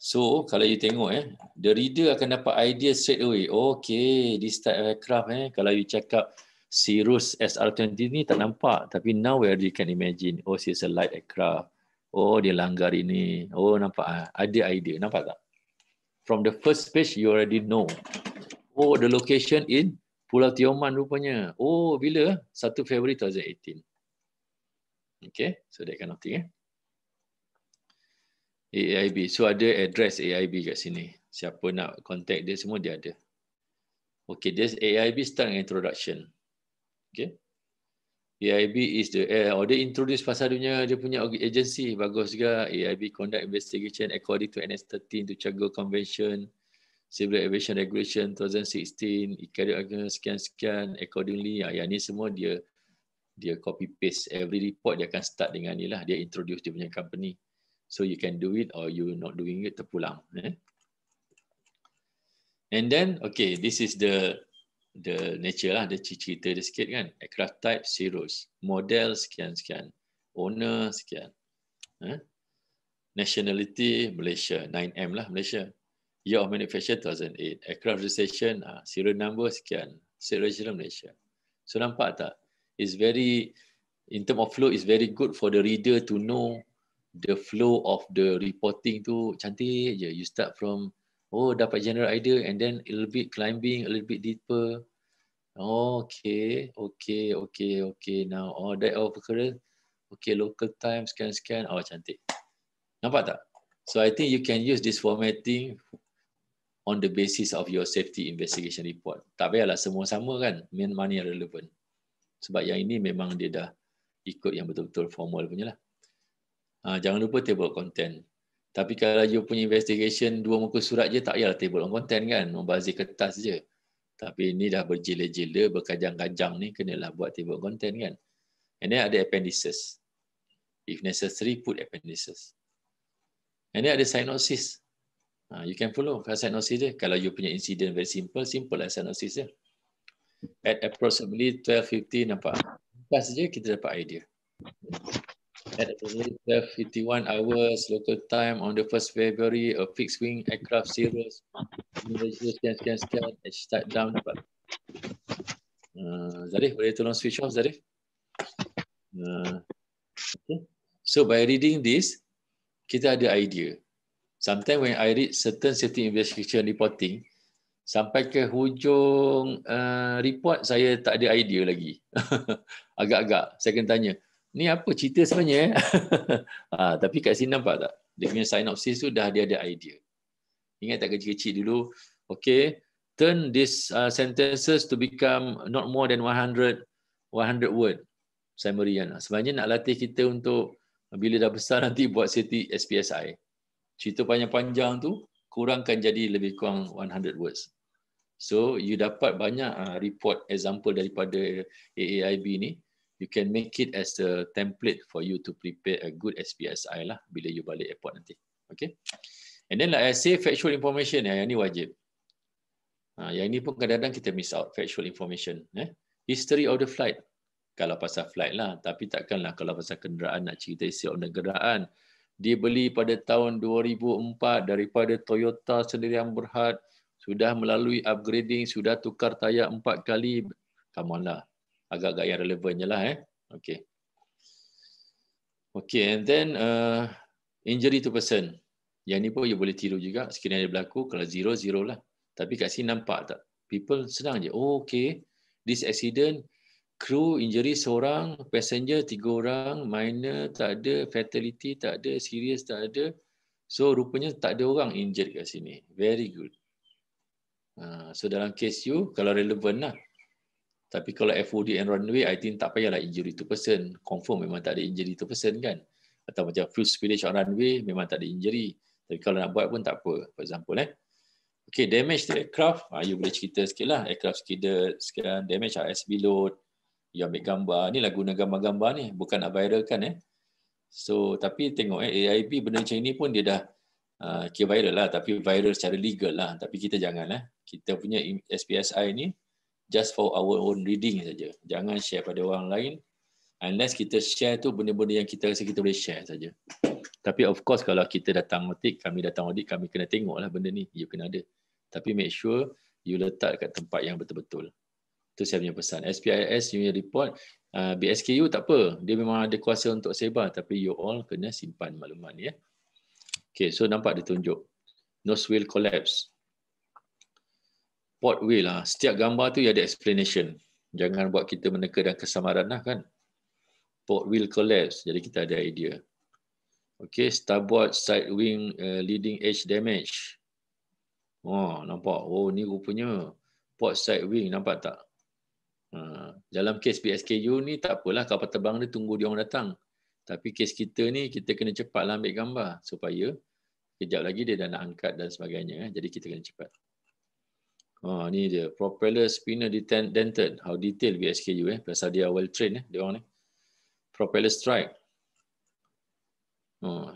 So, kalau you tengok, the reader akan dapat idea straight away. Okay, this type of aircraft, kalau you cakap Cirrus SR20 ni tak nampak. Tapi now we already can imagine. Oh, it's a light aircraft. Oh, dia langgar ini. Oh, nampak. Ada idea. Nampak tak? From the first page, you already know. Oh, the location in Pulau Tioman rupanya. Oh, bila? 1 Februari 2018. Okay, so that kind of thing. AIB. So ada address AIB kat sini. Siapa nak contact dia semua dia ada. Okay, this AIB start dengan introduction. Okay. AIB is the dia introduce pasal dia punya agency. Bagus juga. AIB conduct investigation according to NS 13 to Chicago Convention Civil Aviation Regulation 2016, ICAO sekian-sekian, accordingly. Yang ni semua dia copy paste. Every report dia akan start dengan ni lah. Dia introduce dia punya company. So you can do it or you not doing it, terpulang. And then, okay, this is the nature lah, the cerita dia sikit kan. Aircraft type, Cirrus. Model, sekian-sekian. Owner, sekian. Nationality, Malaysia. 9M lah, Malaysia. Year of manufacture, 2008. Aircraft registration, serial number, sekian. Serial registration, Malaysia. So, nampak tak? It's very, in term of flow, it's very good for the reader to know the flow of the reporting tu. Cantik je. You start from, dapat general idea, and then a little bit climbing, a little bit deeper. Okay. Now, that of occurrence. Okay, local time, scan. Cantik. Nampak tak? So, I think you can use this formatting on the basis of your safety investigation report. Tak payahlah semua sama kan, mana yang relevan. Sebab yang ini memang dia dah ikut yang betul-betul formal punya lah. Jangan lupa table of content. Tapi kalau you punya investigation 2 muka surat je, tak payahlah table of content kan, membazir kertas je. Tapi ini dah berjila-jila, berkajang-kajang ni, kenalah buat table of content kan. And then ada appendices. If necessary, put appendices. And then ada synopsis. You can follow synopsis dia. Kalau you punya incident very simple lah synopsis dia. At approximately 12:50, nampak? Pas saja kita dapat idea. At approximately 12:51 hours local time on the 1st February, a fixed wing aircraft Cirrus, sekian, start down. Zarif, boleh tolong switch off, Zarif? Okay. So by reading this, kita ada idea. Sometimes when I read certain safety investigation reporting, sampai ke hujung report, saya tak ada idea lagi. Agak-agak. Saya akan tanya, ni apa cerita sebenarnya? Tapi kat sini nampak tak? Dia punya synopsis tu dah dia ada idea. Ingat tak kecil-kecil dulu? Okay, turn these sentences to become not more than 100 word summary kan. Sebenarnya nak latih kita untuk bila dah besar nanti buat safety SPSI. Cerita panjang-panjang tu kurangkan jadi lebih kurang 100 words. So you dapat banyak report example daripada AAIB ni. You can make it as a template for you to prepare a good SPSI lah bila you balik airport nanti. Okay. And then like I say, factual information yang ni wajib. Yang ini pun kadang-kadang kita miss out, factual information. History of the flight. Kalau pasal flight lah, tapi takkanlah kalau pasal kenderaan nak cerita isi on kenderaan. Dia beli pada tahun 2004 daripada Toyota Sendirian Berhad, sudah melalui upgrading, sudah tukar tayar 4 kali. Come on lah. Agak-agak yang relevan je lah. Okay. Okay, and then injury to person. Yang ni pun you boleh tiru juga. Sekiranya dia berlaku, kalau zero lah. Tapi kat sini nampak tak? People senang je. Okay. This accident, crew injury seorang, passenger 3 orang, minor tak ada, fatality tak ada, serious tak ada. So rupanya tak ada orang injured kat sini. Very good. So dalam case you, kalau relevan lah. Tapi kalau FOD and runway, I think tak payahlah injury to person. Confirm memang tak ada injury to person kan. Atau macam fuel spillage on runway, memang tak ada injury. Tapi kalau nak buat pun tak apa. For example, okay, damage to aircraft. You boleh cerita sikit lah. Aircraft skidded, sekian, damage RSB load. You ambil gambar. Ni lah guna gambar-gambar ni. Bukan nak viral kan. So, tapi tengok AIB benda macam ni pun dia dah kira viral lah. Tapi viral secara legal lah. Tapi kita jangan lah. Kita punya SPSI ni just for our own reading saja. Jangan share pada orang lain. Unless kita share tu benda-benda yang kita rasa kita boleh share saja. Tapi of course kalau kita datang audit, kami kena tengok lah benda ni. You kena ada. Tapi make sure you letak kat tempat yang betul-betul. Itu saya punya pesan. SPIS punya report, BSKU tak apa. Dia memang ada kuasa untuk sebar. Tapi you all kena simpan maklumat ni. Okay, so nampak dia tunjuk. Nose wheel collapse. Port wheel lah. Setiap gambar tu ada explanation. Jangan buat kita meneka dan kesamaran lah kan. Port wheel collapse. Jadi kita ada idea. Okay, starboard side wing leading edge damage. Nampak. Ni rupanya port side wing. Nampak tak? Dalam kes BSKU ni tak apalah. Kapal terbang ni tunggu dia orang datang. Tapi kes kita ni, kita kena cepatlah ambil gambar. Supaya kejap lagi dia dah nak angkat dan sebagainya. Jadi kita kena cepat. Ni dia. Propeller spinner dented. How detailed BSKU pasal dia well trained dia orang ni. Propeller strike.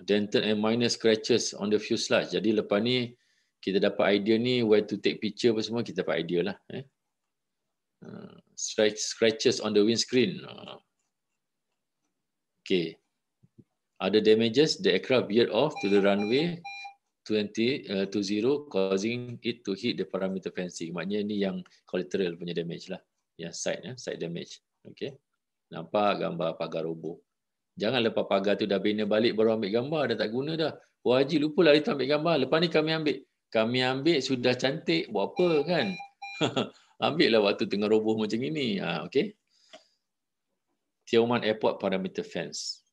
Dented and minor scratches on the fuselage. Jadi lepas ni kita dapat idea ni where to take picture apa semua, kita dapat idea lah. Scratches on the windscreen. Okay. Other damages, the aircraft veered off to the runway 20, causing it to hit the parameter fencing. Maknanya ni yang collateral punya damage lah. Yang side damage. Okay. Nampak gambar pagar roboh. Jangan lepas pagar tu dah bina balik baru ambil gambar, dah tak guna dah. Wah Haji lupa lari tu ambil gambar. Lepas ni kami ambil. Kami ambil sudah cantik, buat apa kan? Ambil lah waktu tengah roboh macam ini. Okay. Tioman Airport Parameter Fence.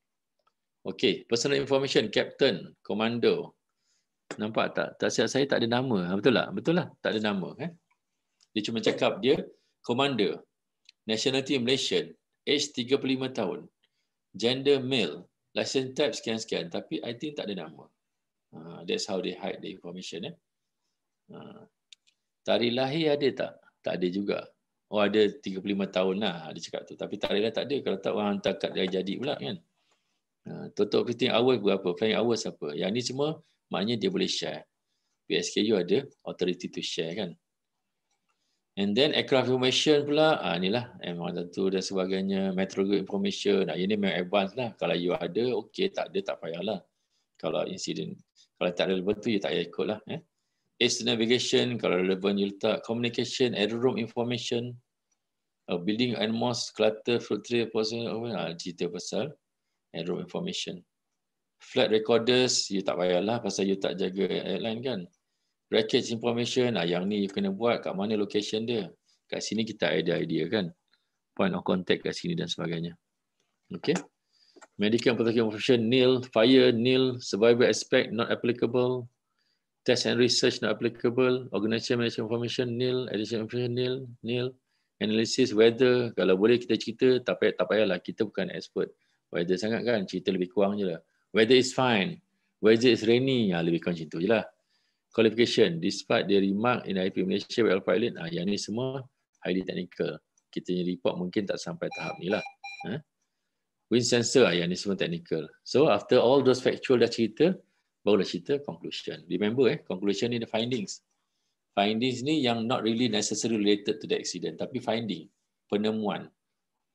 Okay. Personal information, Captain, Commander. Nampak tak? Tak siap saya tak ada nama. Betul tak? Betul lah. Tak ada nama. Dia cuma cakap dia Commander. Nationality Malaysian. Age 35 tahun. Gender male, license type sekian-sekian, tapi I think tak ada nama. That's how they hide the information. Tarikh lahir ada tak? Tak ada juga. Oh ada 35 tahun lah dia cakap tu. Tapi tarikh lahir tak ada. Kalau tak orang hantar kad dia jadi pula kan. Total operating hours berapa? Flying hours apa? Yang ni semua maknanya dia boleh share. PSKU ada authority to share kan. And then aircraft information pula, inilah M112 dan sebagainya, meteorological information. Ini memang advance lah. Kalau you ada, okey. Tak ada, tak payahlah. Kalau insiden, kalau tak relevan tu, you tak payah ikut lah. Air navigation, kalau relevan, you letak. Communication, aerodrome information, building and moss, clutter, fruit tree, cerita pasal aerodrome information. Flight recorders, you tak payahlah pasal you tak jaga airline kan. Wreckage information, yang ni you kena buat kat mana location dia. Kat sini kita ada idea kan. Point of contact kat sini dan sebagainya. Okay. Medical and protective information, nil. Fire, nil. Survival aspect, not applicable. Test and research, not applicable. Organization management information, nil. Additional information, nil. Nil. Analysis, weather. Kalau boleh kita cerita, tak payahlah. Kita bukan expert weather sangat kan. Cerita lebih kurang je lah. Weather is fine. Weather is rainy. Lebih kurang macam tu je lah. Qualification, despite the remark in IP Malaysia by pilot, yang ni semua highly technical. Kita punya report mungkin tak sampai tahap ni lah. Wind sensor, yang ni semua technical. So after all those factual dah cerita, barulah cerita conclusion. Remember conclusion ni the findings. Findings ni yang not really necessarily related to the accident, tapi finding, penemuan,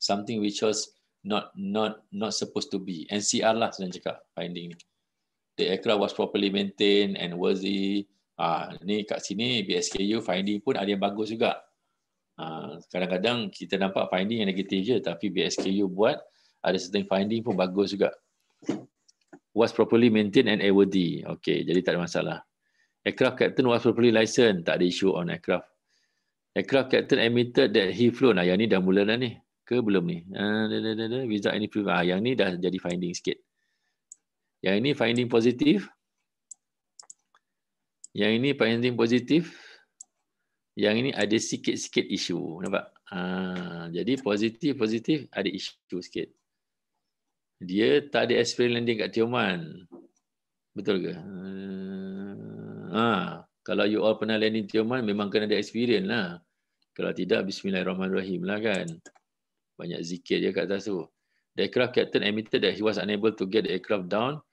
something which was not supposed to be. NCR lah senang cakap finding ni. The aircraft was properly maintained and worthy. Ni kat sini BSKU finding pun ada yang bagus juga. Kadang-kadang kita nampak finding yang negatif je, tapi BSKU buat ada certain finding pun bagus juga. Was properly maintained and airworthy. Okay, jadi tak ada masalah. Aircraft captain was properly licensed. Tak ada issue on aircraft. Aircraft captain admitted that he flew. Yang ni dah mula dah ni. Ke belum ni? Without any proof. Yang ni dah jadi finding sikit. Yang ini finding positif. Yang ini finding positif. Yang ini ada sikit-sikit isu. Nampak? Jadi positif ada isu sikit. Dia tak ada experience landing kat Tioman. Betul ke? Kalau you all pernah landing Tioman, memang kena ada experience lah. Kalau tidak, bismillahirrahmanirrahim lah kan. Banyak zikir je kat atas tu. The aircraft captain admitted that he was unable to get the aircraft down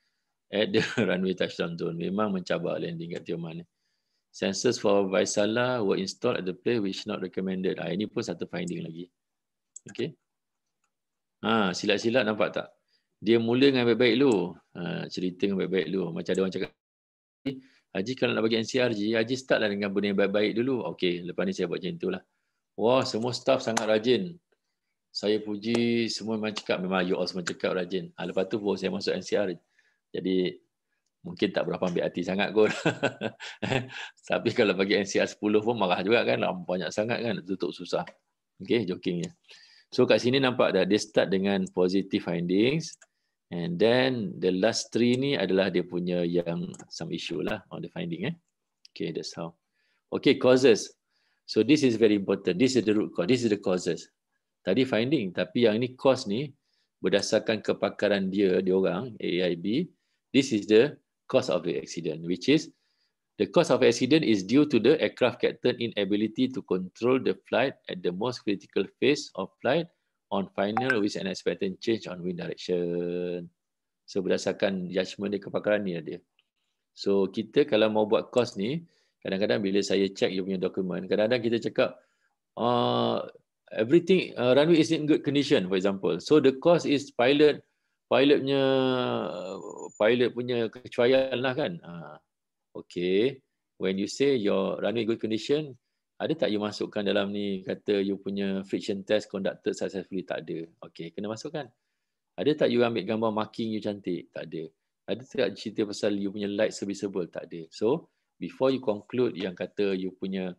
at the runway touchdown zone. Memang mencabar landing kat Tioman ni. Sensors for Vaisala were installed at the place which not recommended. Ini pun satu finding lagi. Okay. Silat-silat nampak tak? Dia mula dengan baik-baik dulu. Cerita dengan baik-baik dulu. Macam ada orang cakap, Haji kalau nak bagi NCRG, Haji start lah dengan benda yang baik-baik dulu. Okay, lepas ni saya buat macam itulah. Wah, semua staff sangat rajin. Saya puji, semua memang cakap, memang you all semua cakap rajin. Lepas tu baru saya masuk NCR. Jadi mungkin tak berapa ambil hati sangat kot. Tapi kalau bagi NCR 10 pun marah juga kan. Banyak sangat kan. Tutup susah. Okay, jokingnya. So kat sini nampak dah. Dia start dengan positive findings. And then the last 3 ni adalah dia punya yang some issue lah on the finding. Okay, that's how. Okay, causes. So this is very important. This is the root cause. This is the causes. Tadi finding. Tapi yang ni cause ni berdasarkan kepakaran dia orang, AAIB. This is the cause of the accident, which is The cause of accident is due to the aircraft captain inability to control the flight at the most critical phase of flight on final with an expected change on wind direction. So berdasarkan judgement dia, kepakaran ni dia. So kita kalau mau buat course ni, kadang-kadang bila saya check you punya dokumen, kadang-kadang kita cakap everything runway is in good condition, for example. So the course is pilot punya kecuaian lah kan. Okay, when you say your runway good condition, ada tak you masukkan dalam ni kata you punya friction test conducted successfully? Tak ada. Okay, kena masukkan. Ada tak you ambil gambar marking you cantik? Tak ada. Ada tak cerita pasal you punya light serviceable? Tak ada. So, before you conclude yang kata you punya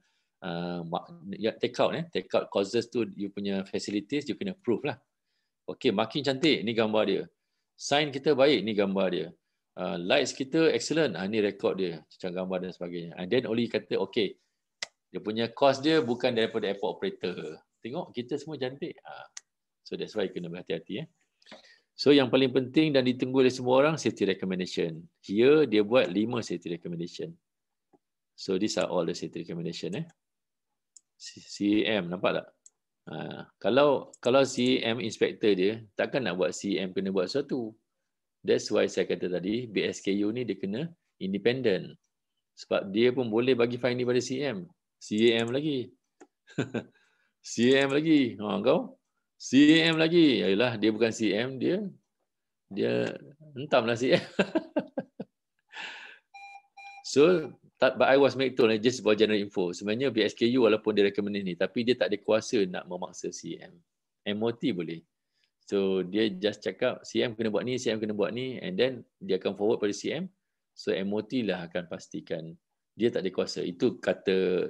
take out causes tu you punya facilities, you kena prove lah. Okay, marking cantik, ni gambar dia. Sign kita baik, ni gambar dia. Lights kita excellent, ni rekod dia, macam gambar dan sebagainya. And then only kata, okay, dia punya cost dia bukan daripada airport operator. Tengok, kita semua cantik. So that's why kena berhati-hati. So yang paling penting dan ditunggu oleh semua orang, safety recommendation. Here, dia buat 5 safety recommendation. So these are all the safety recommendation. CAM, nampak tak? Kalau CAM inspector dia, takkan nak buat CAM kena buat sesuatu. That's why saya kata tadi, BSKU ni dia kena independent. Sebab dia pun boleh bagi finding pada CAM. CAM lagi. CAM lagi. Kau? CAM lagi. Yalah, dia bukan CAM, dia hentamlah CAM. So, but I was made told, just for general info, sebenarnya BSKU walaupun dia recommend ni, tapi dia tak ada kuasa nak memaksa CAM. MOT boleh. So dia just cakap CM kena buat ni, CM kena buat ni, and then dia akan forward pada CM. So MOT lah akan pastikan. Dia tak ada kuasa. Itu kata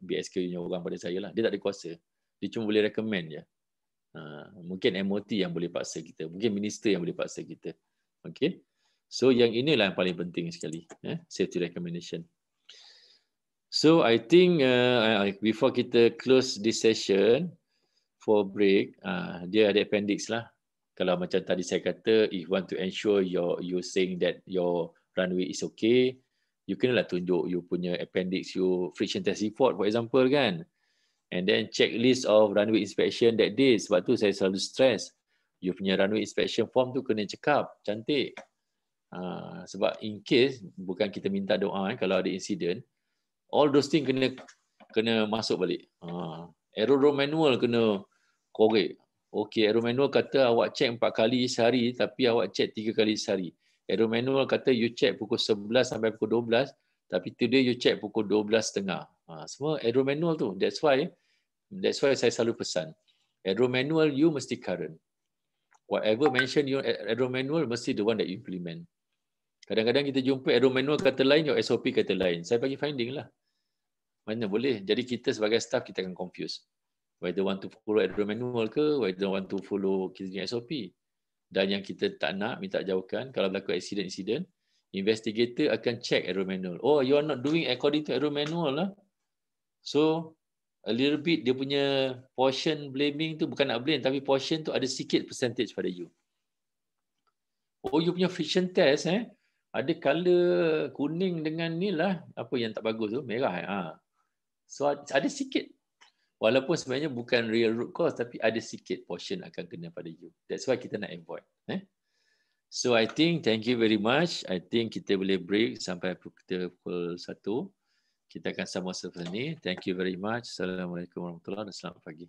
BSK punya orang pada saya lah. Dia tak ada kuasa. Dia cuma boleh recommend je. Mungkin MOT yang boleh paksa kita. Mungkin minister yang boleh paksa kita. Okay. So yang inilah yang paling penting sekali. Safety recommendation. So I think before kita close this session, for break, dia ada appendix lah. Kalau macam tadi saya kata, if you want to ensure you saying that your runway is okay, you kenalah tunjuk you punya appendix, you friction test report for example kan. And then checklist of runway inspection that day. Sebab tu saya selalu stress, you punya runway inspection form tu kena cekap, cantik. Sebab in case, bukan kita minta doa kalau ada insiden, all those things kena masuk balik. Aerodrome manual kena korek. Okey, aero manual kata awak check 4 kali sehari tapi awak check 3 kali sehari. Aero manual kata you check pukul 11 sampai pukul 12 tapi today you check pukul 12.30. Semua aero manual tu. That's why saya selalu pesan. Aero manual you mesti current. Whatever mention you aero manual mesti the one that you implement. Kadang-kadang kita jumpa aero manual kata lain, your SOP kata lain. Saya bagi finding lah. Mana boleh. Jadi kita sebagai staff kita akan confuse. Whether want to follow aero manual ke, whether want to follow kita punya SOP. Dan yang kita tak nak, minta jauhkan, kalau berlaku accident, investigator akan check aero manual. Oh, you are not doing according to aero manual lah. So, a little bit dia punya portion blaming tu, bukan nak blame, tapi portion tu ada sikit percentage pada you. Oh, you punya friction test, ada color kuning dengan ni lah, apa yang tak bagus tu, merah. So, ada sikit. Walaupun sebenarnya bukan real root cause, tapi ada sikit portion akan kena pada you. That's why kita nak avoid. So I think, thank you very much. I think kita boleh break sampai pukul 1. Kita akan sama seperti ini. Thank you very much. Assalamualaikum warahmatullahi wabarakatuh. Selamat pagi.